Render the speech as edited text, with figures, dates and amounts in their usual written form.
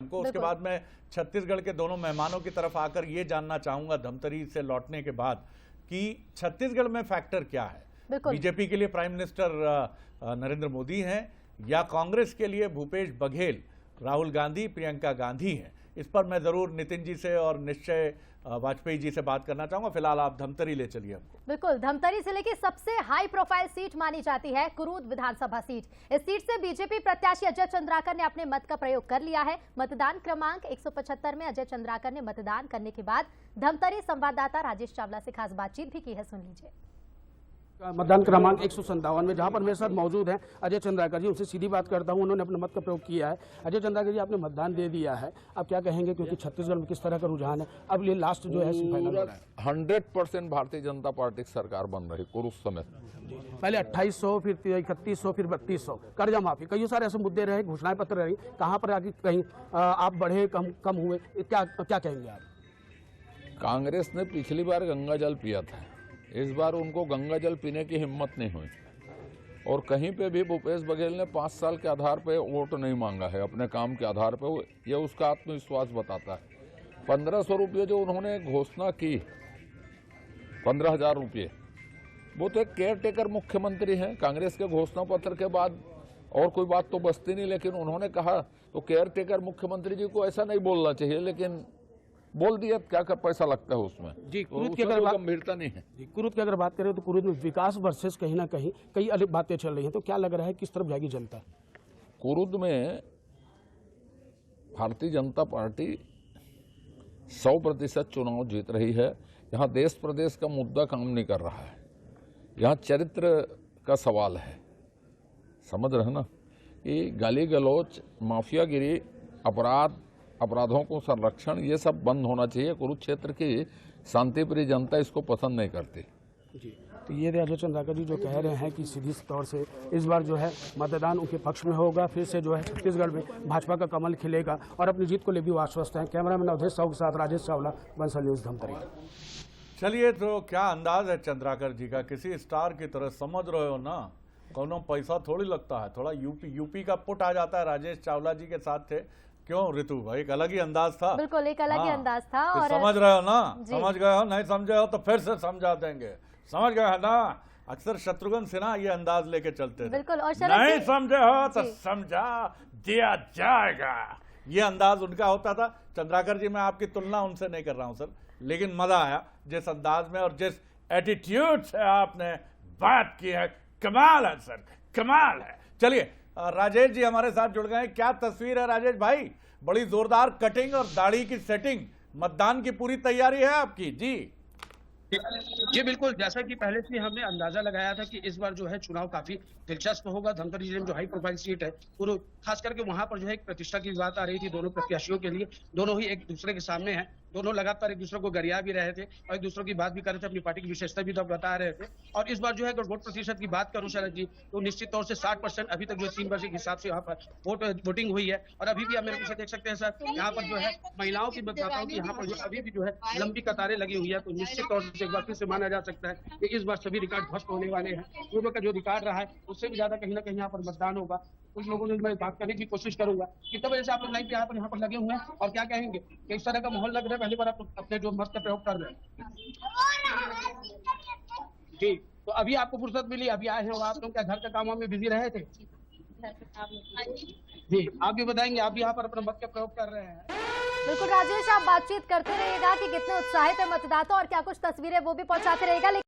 हमको उसके बाद मैं छत्तीसगढ़ के दोनों मेहमानों की तरफ आकर ये जानना चाहूंगा धमतरी से लौटने के बाद कि छत्तीसगढ़ में फैक्टर क्या है। बीजेपी के लिए प्राइम मिनिस्टर नरेंद्र मोदी हैं या कांग्रेस के लिए भूपेश बघेल, राहुल गांधी, प्रियंका गांधी हैं। इस पर मैं जरूर नितिन जी से और निश्चय वाजपेयी जी से बात करना चाहूंगा। फिलहाल आप धमतरी ले चलिए हमको। बिल्कुल, धमतरी जिले की सबसे हाई प्रोफाइल सीट मानी जाती है कुरूद विधानसभा सीट। इस सीट से बीजेपी प्रत्याशी अजय चंद्राकर ने अपने मत का प्रयोग कर लिया है। मतदान क्रमांक 175 में अजय चंद्राकर ने मतदान करने के बाद धमतरी संवाददाता राजेश चावला से खास बातचीत भी की है, सुन लीजिए। मतदान क्रमांक 157 में जहां पर मेरे साथ मौजूद हैं अजय चंद्राकर जी, उनसे सीधी बात करता हूं। उन्होंने अपने मत का प्रयोग किया है। अजय चंद्राकर जी, आपने मतदान दे दिया है, अब क्या कहेंगे, क्योंकि छत्तीसगढ़ में किस तरह का रुझान है? अब ये लास्ट जो है फाइनल हो रहा है। 100% भारतीय जनता पार्टी की सरकार बन रही कुरुद समेत। पहले 2800, फिर 3100, फिर 3200 कर्जा माफी, कई सारे ऐसे मुद्दे रहे, घोषणाएं पत्र रही, कहाँ पर आगे कहीं आप बढ़े कम हुए, क्या कहेंगे आप? कांग्रेस ने पिछली बार गंगा जल पिया था, इस बार उनको गंगा जल पीने की हिम्मत नहीं हुई और कहीं पे भी भूपेश बघेल ने 5 साल के आधार पे वोट नहीं मांगा है अपने काम के आधार पे। ये उसका आत्मविश्वास बताता है। 1500 रुपये जो उन्होंने घोषणा की, 15,000 रुपये, वो तो एक केयर टेकर मुख्यमंत्री हैं। कांग्रेस के घोषणा पत्र के बाद और कोई बात तो बचती नहीं, लेकिन उन्होंने कहा तो केयर टेकर मुख्यमंत्री जी को ऐसा नहीं बोलना चाहिए, लेकिन बोल दिया। क्या पैसा लगता है उसमें जी? कुरुद की अगर गंभीरता नहीं है जी। कुरुद की अगर बात करें तो कुरुद में विकास वर्सेस कहीं ना कहीं कई अलग बातें चल रही हैं, तो क्या लग रहा है किस तरफ जाएगी जनता? कुरुद में भारतीय जनता पार्टी 100% चुनाव जीत रही है। यहाँ देश प्रदेश का मुद्दा काम नहीं कर रहा है, यहाँ चरित्र का सवाल है। समझ रहे ना कि गाली गलौच, माफियागिरी, अपराधों को संरक्षण, ये सब बंद होना चाहिए। कुरुक्षेत्र की शांतिप्रिय जनता इसको पसंद नहीं करती जी। तो ये अजय चंद्राकर जी जो कह रहे हैं कि सीधी तौर से इस बार जो है मतदान उनके पक्ष में होगा, फिर से जो है छत्तीसगढ़ में भाजपा का कमल खिलेगा और अपनी जीत को ले भी वो आश्वस्त हैं। कैमरामैन अवधेश साहू के साथ राजेश चावला, बंसल न्यूज, धमतरी। चलिए, तो क्या अंदाज है चंद्राकर जी का? किसी स्टार की तरह समझ रहे हो ना, कोनो पैसा थोड़ी लगता है, थोड़ा यूपी का पुट आ जाता है। राजेश चावला जी के साथ थे, क्यों ऋतु भाई? एक अलग ही अंदाज था। बिल्कुल, एक अलग ही अंदाज था। और समझ रहे हो ना? समझ गए हो? नहीं समझे हो तो फिर से समझा देंगे। समझ गए है ना? अक्सर शत्रुघ्न सिन्हा ये अंदाज लेके चलते थे। बिल्कुल। और नहीं समझे हो तो समझा दिया जाएगा, ये अंदाज उनका होता था। चंद्राकर जी, मैं आपकी तुलना उनसे नहीं कर रहा हूं सर, लेकिन मजा आया जिस अंदाज में और जिस एटीट्यूड से आपने बात की है। कमाल है सर, कमाल है। चलिए, राजेश जी हमारे साथ जुड़ गए हैं। क्या तस्वीर है राजेश भाई? बड़ी जोरदार कटिंग और दाढ़ी की सेटिंग, मतदान की पूरी तैयारी है आपकी? जी बिल्कुल, जैसा कि पहले से हमने अंदाजा लगाया था कि इस बार जो है चुनाव काफी दिलचस्प होगा। धमतरी जिले में जो हाई प्रोफाइल सीट है, खास करके वहां पर जो है एक प्रतिष्ठा की बात आ रही थी दोनों प्रत्याशियों के लिए। दोनों ही एक दूसरे के सामने हैं, दोनों लगातार एक दूसरे को गरिया भी रहे थे और एक दूसरे की बात भी कर रहे थे, अपनी पार्टी की विशेषता भी तो बता रहे थे। और इस बार जो है अगर वोट प्रतिशत की बात करूं शरद जी, तो निश्चित तौर से 60% अभी तक जो 3 बजे के हिसाब से यहाँ पर वोटिंग हुई है। और अभी भी आप मेरे पीछे देख सकते हैं सर, यहाँ पर जो है महिलाओं की मतदाताओं की यहाँ पर जो अभी भी जो है लंबी कतारें लगी हुई है। तो निश्चित तौर से एक बार फिर से माना जा सकता है कि इस बार सभी रिकॉर्ड ध्वस्त होने वाले हैं। पूर्व का जो रिकॉर्ड रहा है उससे भी ज्यादा कहीं ना कहीं यहाँ पर मतदान होगा। कुछ लोगों ने मैं बात करने की कोशिश करूंगा। कितने बजे से आप लोग लाइन पे यहाँ पर लगे हुए हैं और क्या कहेंगे, किस तरह का माहौल लग रहा है? पहली बार आप अपने जो मत का प्रयोग कर रहे हैं जी, तो अभी आपको फुर्सत मिली, अभी आए हैं और आप लोग क्या घर के कामों में बिजी रहे थे? जी, आप भी बताएंगे, आप भी यहाँ पर अपना मत का प्रयोग कर रहे हैं। बिल्कुल राजेश, आप बातचीत करते रहिएगा कि कितने उत्साहित है मतदाता और क्या कुछ तस्वीरें वो भी पहुंचाते रहेगा।